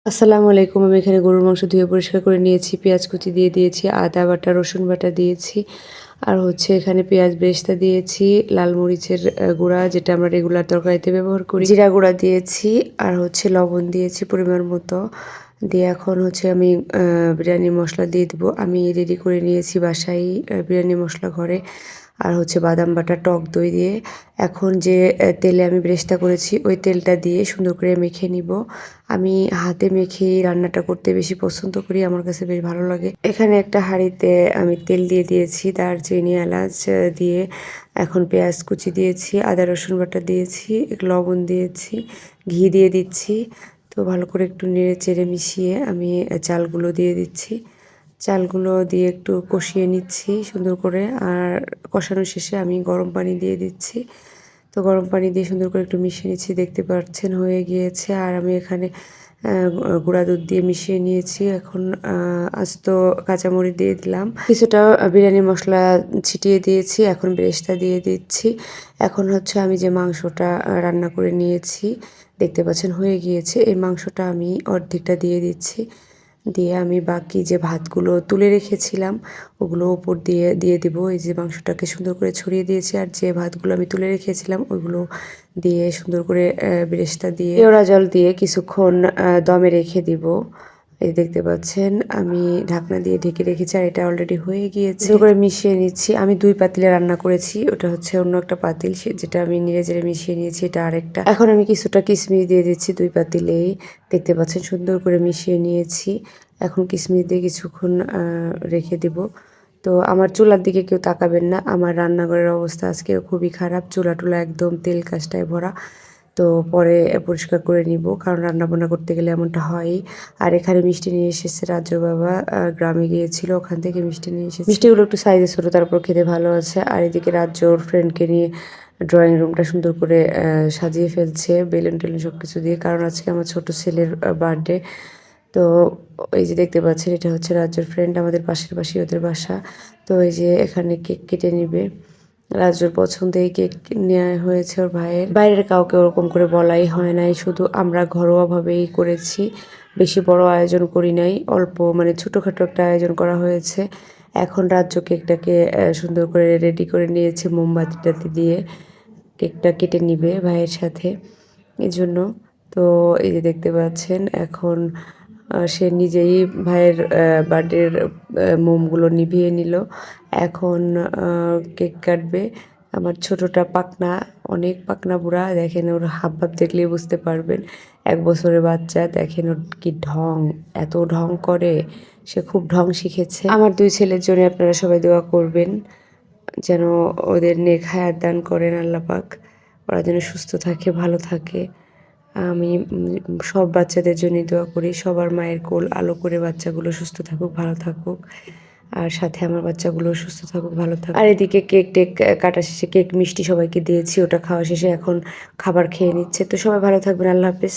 আসসালামু আলাইকুম। আমি এখানে গরুর মাংস ধুয়ে পরিষ্কার করে নিয়েছি। পেঁয়াজ কুচি দিয়ে দিয়েছি, আদা বাটা, রসুন বাটা দিয়েছি। আর হচ্ছে এখানে পেঁয়াজ বেরেস্তা দিয়েছি, লাল মরিচের গুঁড়া যেটা আমরা রেগুলার তরকারিতে ব্যবহার করি। জিরা গুঁড়া দিয়েছি আর হচ্ছে লবণ দিয়েছি পরিমাণ মতো। দিয়ে এখন হচ্ছে আমি বিরিয়ানি মসলা দিয়ে দিব। আমি রেডি করে নিয়েছি বাসায় বিরিয়ানি মসলা ঘরে। আর হচ্ছে বাদাম বাটা, টক দই দিয়ে এখন যে তেলে আমি বেরেস্তা করেছি ওই তেলটা দিয়ে সুন্দর করে মেখে নিব। আমি হাতে মেখেই রান্নাটা করতে বেশি পছন্দ করি, আমার কাছে বেশ ভালো লাগে। এখানে একটা হাঁড়িতে আমি তেল দিয়ে দিয়েছি, দারচিনি এলাচ দিয়ে এখন পেঁয়াজ কুচি দিয়েছি, আদা রসুন বাটা দিয়েছি, লবণ দিয়েছি, ঘি দিয়ে দিচ্ছি। তো ভালো করে একটু নেড়ে চেড়ে মিশিয়ে আমি চালগুলো দিয়ে দিচ্ছি। চালগুলো দিয়ে একটু কষিয়ে নিচ্ছি সুন্দর করে। আর কষানো শেষে আমি গরম পানি দিয়ে দিচ্ছি। তো গরম পানি দিয়ে সুন্দর করে একটু মিশিয়ে নিচ্ছি, দেখতে পাচ্ছেন হয়ে গিয়েছে। আর আমি এখানে গুঁড়া দুধ দিয়ে মিশিয়ে নিয়েছি। এখন আস্ত কাঁচামরিচ দিয়ে দিলাম, কিছুটা বিরিয়ানি মশলা ছিটিয়ে দিয়েছি। এখন বেরেস্তা দিয়ে দিচ্ছি। এখন হচ্ছে আমি যে মাংসটা রান্না করে নিয়েছি, দেখতে পাচ্ছেন হয়ে গিয়েছে। এই মাংসটা আমি অর্ধেকটা দিয়ে দিচ্ছি। দিয়ে আমি বাকি যে ভাতগুলো তুলে রেখেছিলাম ওগুলো উপর দিয়ে দিয়ে দিব। এই যে মাংসটাকে সুন্দর করে ছড়িয়ে দিয়েছি। আর যে ভাতগুলো আমি তুলে রেখেছিলাম ওইগুলো দিয়ে সুন্দর করে বেরেস্তা দিয়ে কেওড়া জল দিয়ে কিছুক্ষণ দমে রেখে দিব। এই দেখতে পাচ্ছেন আমি ঢাকনা দিয়ে ঢেকে রেখেছি আর এটা অলরেডি হয়ে গিয়েছে। সুন্দর করে মিশিয়ে নিচ্ছি। আমি 2 পাতিলে রান্না করেছি, ওটা হচ্ছে অন্য একটা পাতিল যেটা আমি নেড়ে চেড়ে মিশিয়ে নিয়েছি, এটা আরেকটা। এখন আমি কিছুটা কিশমিশ দিয়ে দিচ্ছি 2 পাতিলেই। দেখতে পাচ্ছেন সুন্দর করে মিশিয়ে নিয়েছি। এখন কিশমিশ দিয়ে কিছুক্ষণ রেখে দেব। তো আমার চুলার দিকে কেউ তাকাবেন না, আমার রান্নাঘরের অবস্থা আজকে খুবই খারাপ। চুলা টুলা একদম তেল কাজটায় ভরা। তো পরে পরিষ্কার করে নিব, কারণ রান্নাবান্না করতে গেলে এমনটা হয়ই। আর এখানে মিষ্টি নিয়ে এসেছে রাজুর বাবা, গ্রামে গিয়েছিল, ওখান থেকে মিষ্টি নিয়ে এসেছে। মিষ্টিগুলো একটু সাইজে ছোটো, তারপর খেতে ভালো আছে। আর এদিকে রাজ্যর ফ্রেন্ডকে নিয়ে ড্রয়িং রুমটা সুন্দর করে সাজিয়ে ফেলছে বেলুন টেলুন সব কিছু দিয়ে, কারণ আজকে আমার ছোট ছেলের বার্থডে। তো এই যে দেখতে পাচ্ছেন এটা হচ্ছে রাজ্যের ফ্রেন্ড, আমাদের পাশের পাশেই ওদের বাসা। তো এই যে এখানে কেক কেটে নিবে। রাজুর পছন্দেই কেক নেওয়া হয়েছে ওর ভাইয়ের। বাইরের কাউকে ওরকম করে বলাই হয় নাই, শুধু আমরা ঘরোয়াভাবেই করেছি। বেশি বড় আয়োজন করি নাই, অল্প মানে ছোটোখাটো একটা আয়োজন করা হয়েছে। এখন রাজ্য কেকটাকে সুন্দর করে রেডি করে নিয়েছে মোমবাতি টাতি দিয়ে। কেকটা কেটে নিবে ভাইয়ের সাথে এজন্য। তো এই যে দেখতে পাচ্ছেন এখন সে নিজেই ভাইয়ের বার্থডের মোমগুলো নিভিয়ে নিল। এখন কেক কাটবে। আমার ছোটটা পাকনা, অনেক পাকনা বুড়া, দেখেন ওর হাবভাব দেখলেই বুঝতে পারবেন। 1 বছরের বাচ্চা, দেখেন ওর কি ঢং, এত ঢং করে, সে খুব ঢং শিখেছে। আমার 2 ছেলের জন্য আপনারা সবাই দোয়া করবেন, যেন ওদের নেক হায়াত দান করেন আল্লাহ পাক, ওরা যেন সুস্থ থাকে, ভালো থাকে। আমি সব বাচ্চাদের জন্যই দোয়া করি, সবার মায়ের কোল আলো করে বাচ্চাগুলো সুস্থ থাকুক, ভালো থাকুক। আর সাথে আমার বাচ্চাগুলো সুস্থ থাকুক, ভালো থাকুক। আর এদিকে কেক টেক কাটা শেষে কেক মিষ্টি সবাইকে দিয়েছি, ওটা খাওয়া শেষে এখন খাবার খেয়ে নিচ্ছে। তো সবাই ভালো থাকবেন, আল্লাহ হাফেজ।